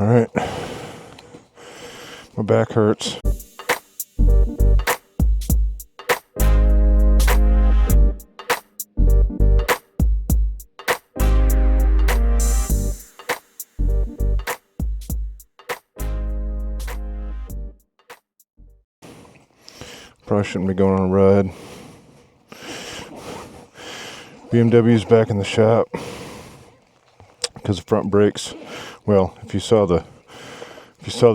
All right, my back hurts. Probably shouldn't be going on a ride. BMW's back in the shop because the front brakes. Well, if you saw the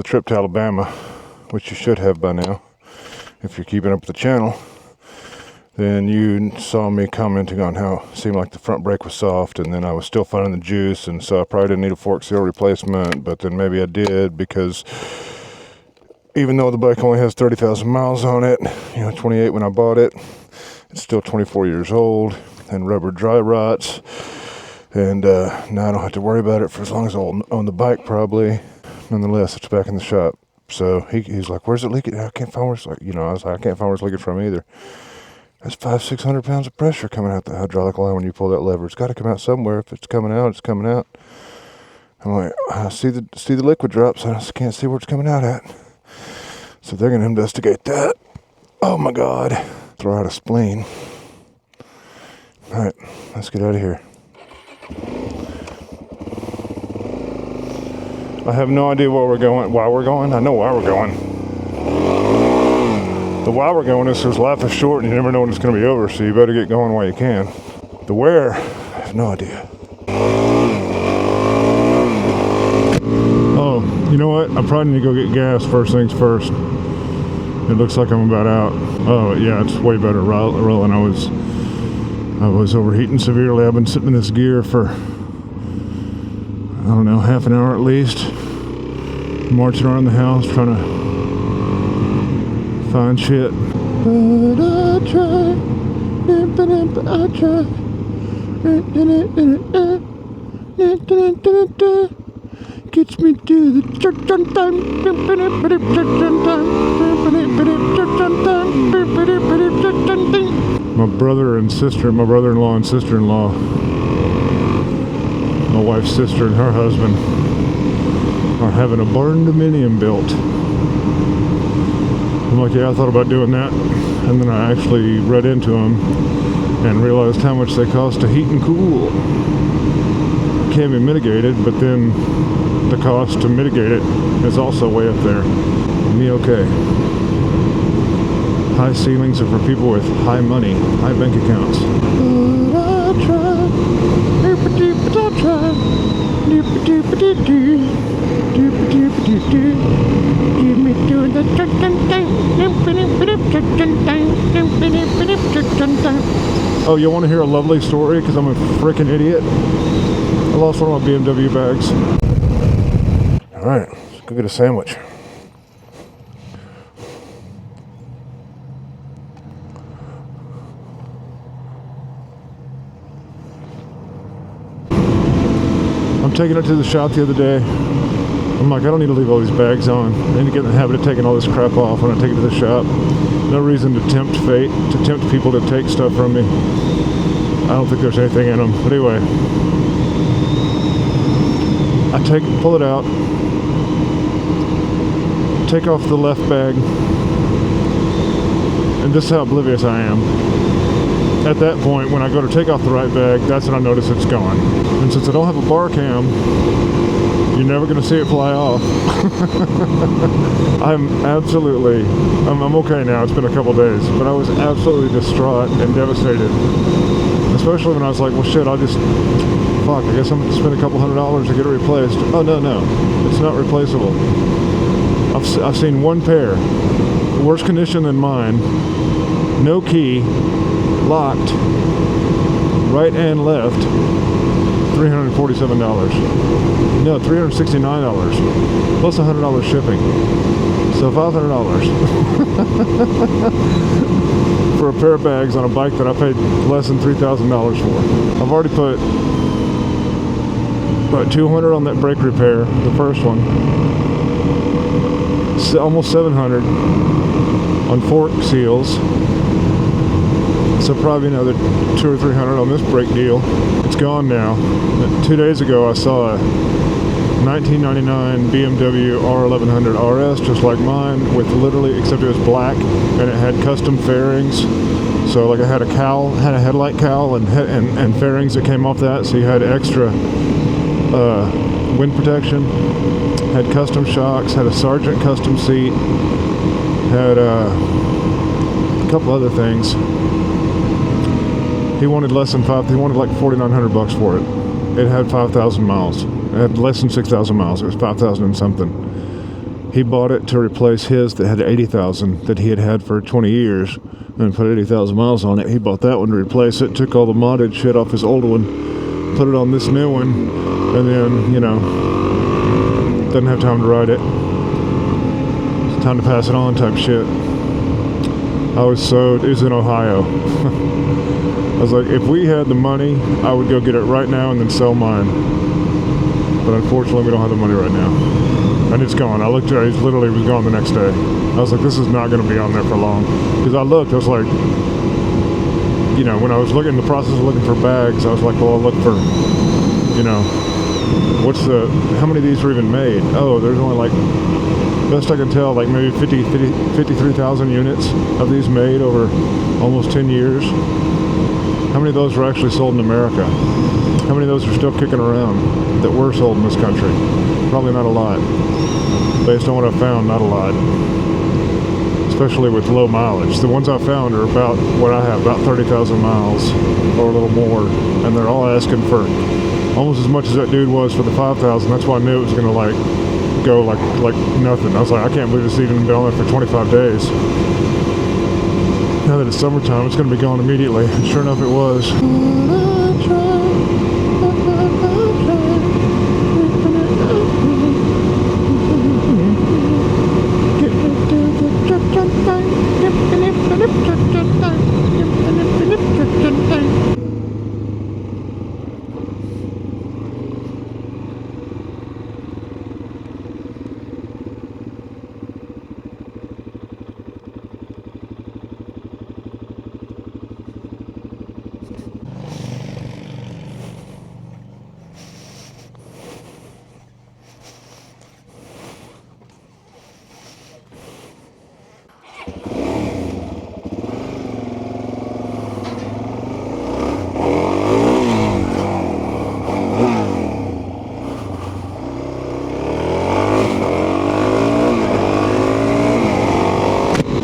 trip to Alabama, which you should have by now, if you're keeping up with the channel, then you saw me commenting on how it seemed like the front brake was soft, and then I was still finding the juice, and so I probably didn't need a fork seal replacement, but then maybe I did, because even though the bike only has 30,000 miles on it, 28 when I bought it, it's still 24 years old, and rubber dry rots. And now I don't have to worry about it for as long as I'll own the bike, probably. Nonetheless, it's back in the shop. So he's like, "Where's it leaking?" I can't find where it's like, I was like, I can't find where it's leaking from either. That's 500-600 pounds of pressure coming out the hydraulic line when you pull that lever. It's got to come out somewhere. If it's coming out, it's coming out. I'm like, I see the liquid drops. I just can't see where it's coming out at. So they're gonna investigate that. Oh my God! Throw out a spleen. All right, let's get out of here. I have no idea why we're going. I know why we're going. The why we're going is because life is short and you never know when it's going to be over, so you better get going while you can. The where, I have no idea. Oh, you know what? I probably need to go get gas first things first. It looks like I'm about out. Oh, yeah, it's way better rolling. I was overheating severely. I've been sitting in this gear for, I don't know, half an hour at least. Marching around the house trying to find shit. But I try. Gets me to the church on time. My brother-in-law and sister-in-law, my wife's sister and her husband are having a barn dominium built. I'm like, yeah, I thought about doing that, and then I actually read into them and realized how much they cost to heat and cool. Can be mitigated, but then the cost to mitigate it is also way up there. Me okay. High ceilings are for people with high money, high bank accounts. But I try, give me to the Oh, you want to hear a lovely story? Because I'm a freaking idiot. I lost one of my BMW bags. Alright, let's go get a sandwich. I'm taking it to the shop the other day. I'm like, I don't need to leave all these bags on. I need to get in the habit of taking all this crap off when I take it to the shop. No reason to tempt fate, to tempt people to take stuff from me. I don't think there's anything in them. But anyway, I pull it out, take off the left bag, and this is how oblivious I am. At that point, when I go to take off the right bag, that's when I notice it's gone. And since I don't have a bar cam, you're never going to see it fly off. I'm okay now. It's been a couple days, but I was absolutely distraught and devastated. Especially when I was like, well shit, I guess I'm going to spend a couple $100 to get it replaced. Oh no, it's not replaceable. I've seen one pair, worse condition than mine, no key, locked, right and left, $347. No, $369 plus $100 shipping. So $500 for a pair of bags on a bike that I paid less than $3,000 for. I've already put about $200 on that brake repair, the first one. Almost $700 on fork seals. So probably another $200 or $300 on this brake deal. It's gone now. 2 days ago I saw a 1999 BMW R1100RS, just like mine, with literally, except it was black, and it had custom fairings. So like it had a cowl, had a headlight cowl and fairings that came off that, so you had extra wind protection. Had custom shocks, had a Sargent custom seat, had a couple other things. He wanted less than he wanted like $4,900 for it. It had 5,000 miles. It had less than 6,000 miles. It was 5,000 and something. He bought it to replace his that had 80,000 that he had had for 20 years and put 80,000 miles on it. He bought that one to replace it, took all the modded shit off his old one, put it on this new one, and then, you know, doesn't have time to ride it. It's time to pass it on type shit. It was in Ohio. I was like, if we had the money, I would go get it right now and then sell mine. But unfortunately, we don't have the money right now. And it's gone. I looked at it, it literally was gone the next day. I was like, this is not going to be on there for long. Because I looked, I was like, you know, when I was looking, in the process of looking for bags, I was like, well, I'll look for, you know, how many of these were even made? Oh, there's only like, best I can tell, like maybe 53,000 units of these made over almost 10 years. How many of those were actually sold in America? How many of those are still kicking around that were sold in this country? Probably not a lot. Based on what I found, not a lot. Especially with low mileage. The ones I found are about what I have, about 30,000 miles or a little more. And they're all asking for almost as much as that dude was for the 5,000. That's why I knew it was going to like go like nothing. I was like, I can't believe it's even been on there for 25 days. Now that it's summertime, it's going to be gone immediately. And sure enough, it was.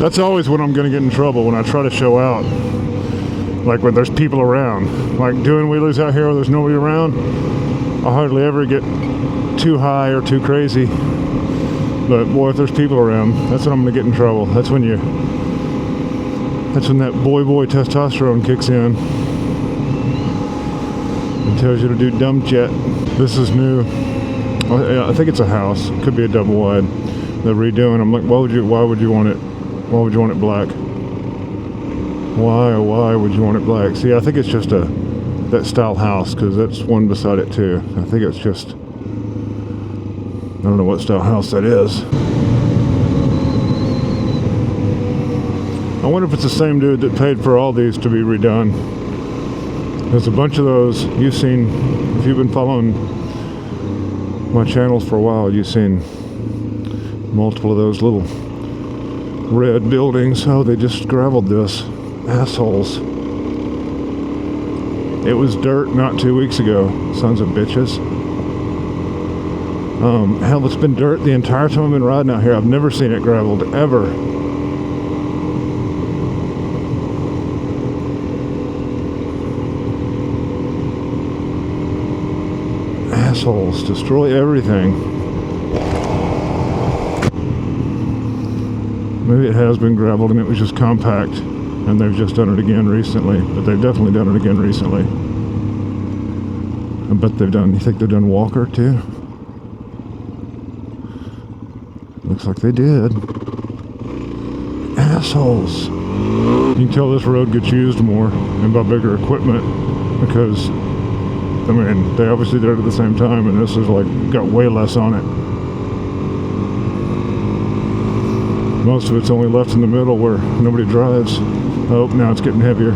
That's always when I'm going to get in trouble, when I try to show out. Like when there's people around. Like doing wheelies out here where there's nobody around, I hardly ever get too high or too crazy. But boy, if there's people around, that's when I'm going to get in trouble. That's when that boy testosterone kicks in and tells you to do dumb jet. This is new. I think it's a house. It could be a double wide. They're redoing. I'm like, why would you want it? Why would you want it black? Why would you want it black? See, I think it's just that style house, because that's one beside it too. I think it's just, I don't know what style house that is. I wonder if it's the same dude that paid for all these to be redone. There's a bunch of those you've seen, if you've been following my channels for a while, you've seen multiple of those little red buildings. Oh, they just graveled this. Assholes. It was dirt not 2 weeks ago. Sons of bitches. Hell, it's been dirt the entire time I've been riding out here. I've never seen it graveled, ever. Assholes. Destroy everything. Maybe it has been graveled and it was just compact and they've just done it again recently, but they've definitely done it again recently. I bet you think they've done Walker too? Looks like they did. Assholes. You can tell this road gets used more and by bigger equipment because, I mean, they obviously did it at the same time and this is like, got way less on it. Most of it's only left in the middle where nobody drives. Oh, now it's getting heavier.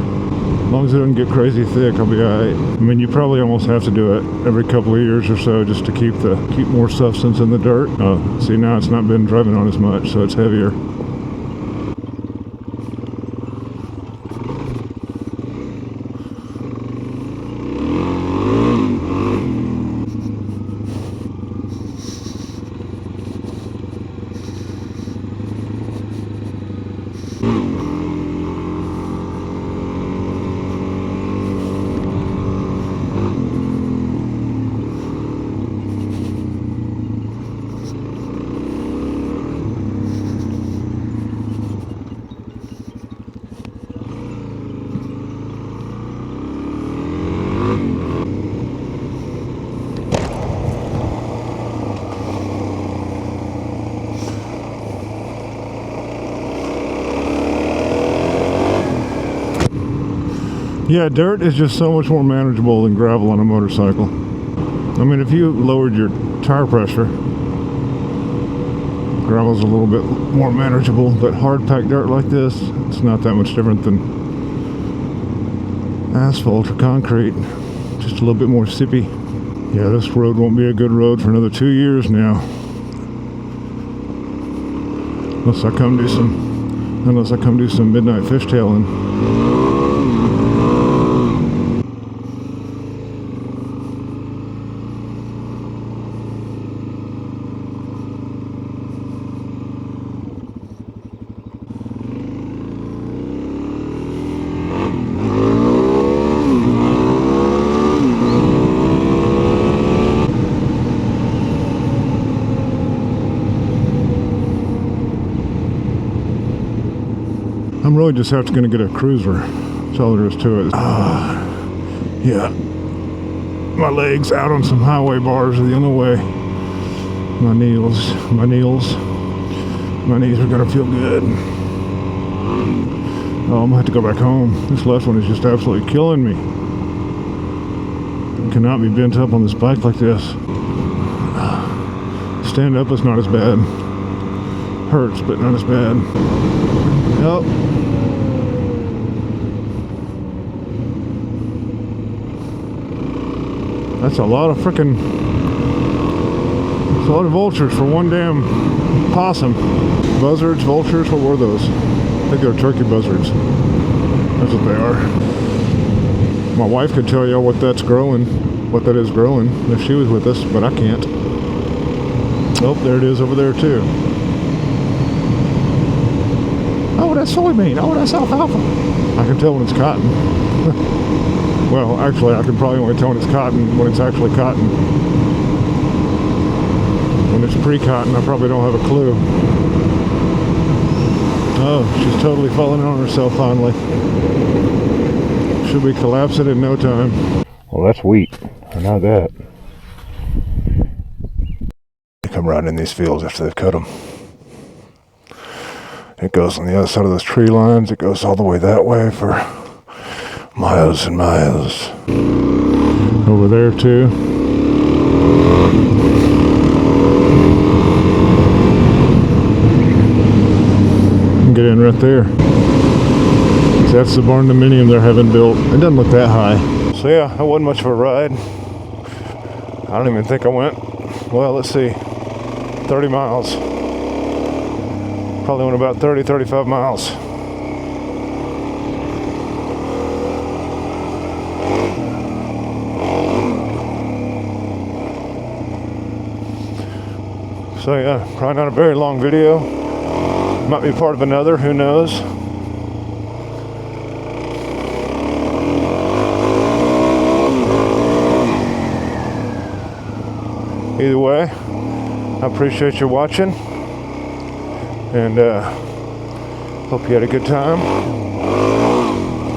As long as it doesn't get crazy thick, I'll be alright. I mean, you probably almost have to do it every couple of years or so just to keep more substance in the dirt. See, now it's not been driving on as much, so it's heavier. Yeah, dirt is just so much more manageable than gravel on a motorcycle. I mean, if you lowered your tire pressure, gravel's a little bit more manageable, but hard packed dirt like this, it's not that much different than asphalt or concrete. Just a little bit more sippy. Yeah, this road won't be a good road for another 2 years now. Unless I come do some midnight fishtailing. I'm really just going to get a cruiser. That's all there is to it. Yeah. My legs out on some highway bars are the only way. My knees are going to feel good. Oh, I'm going to have to go back home. This left one is just absolutely killing me. I cannot be bent up on this bike like this. Stand up is not as bad. Hurts, but not as bad. Yep. That's a lot of vultures for one damn possum. Buzzards, vultures, what were those? I think they were turkey buzzards. That's what they are. My wife could tell you what that is growing, if she was with us, but I can't. Oh, there it is over there too. Oh, that's soybean. Oh, that's alfalfa. I can tell when it's cotton. Well, actually, I can probably only tell when it's cotton when it's actually cotton. When it's pre-cotton, I probably don't have a clue. Oh, she's totally falling in on herself finally. She'll be collapsing in no time. Well, that's wheat. I know that. They come right in these fields after they've cut them. It goes on the other side of those tree lines. It goes all the way that way for miles and miles. Over there too. Get in right there. So that's the barn dominium they're having built. It doesn't look that high. So yeah, that wasn't much of a ride. I don't even think I went, well, let's see, 30 miles. Probably went about 30, 35 miles. So yeah, probably not a very long video. Might be part of another, who knows. Either way, I appreciate you watching. And hope you had a good time.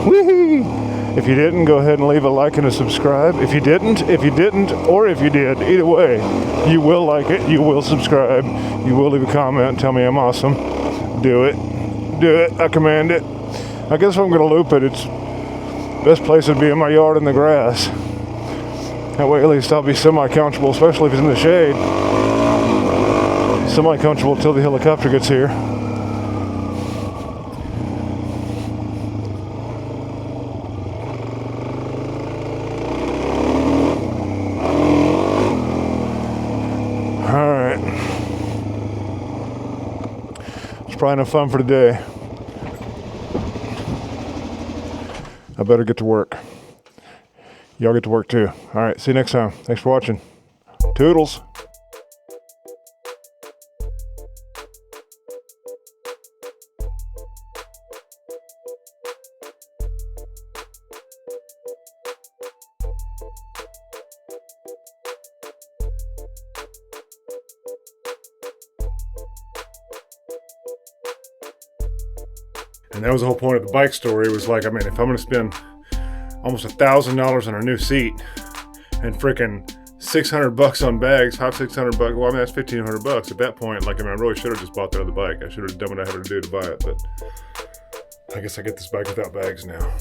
Whee! If you didn't, go ahead and leave a like and a subscribe. If you didn't, or if you did, either way, you will like it, you will subscribe, you will leave a comment and tell me I'm awesome. Do it. I command it. I guess if I'm going to loop it, it's best place would be in my yard in the grass. That way at least I'll be semi-comfortable, especially if it's in the shade. Semi-comfortable until the helicopter gets here. probably enough fun for today. I better get to work. Y'all get to work too. All right, see you next time. Thanks for watching. Toodles. And that was the whole point of the bike story. It was like, I mean, if I'm going to spend almost $1,000 on a new seat and freaking $600 on bags, $600. Well, I mean, that's $1,500 at that point. Like, I mean, I really should have just bought the other bike. I should have done what I had to do to buy it, but I guess I get this bike without bags now.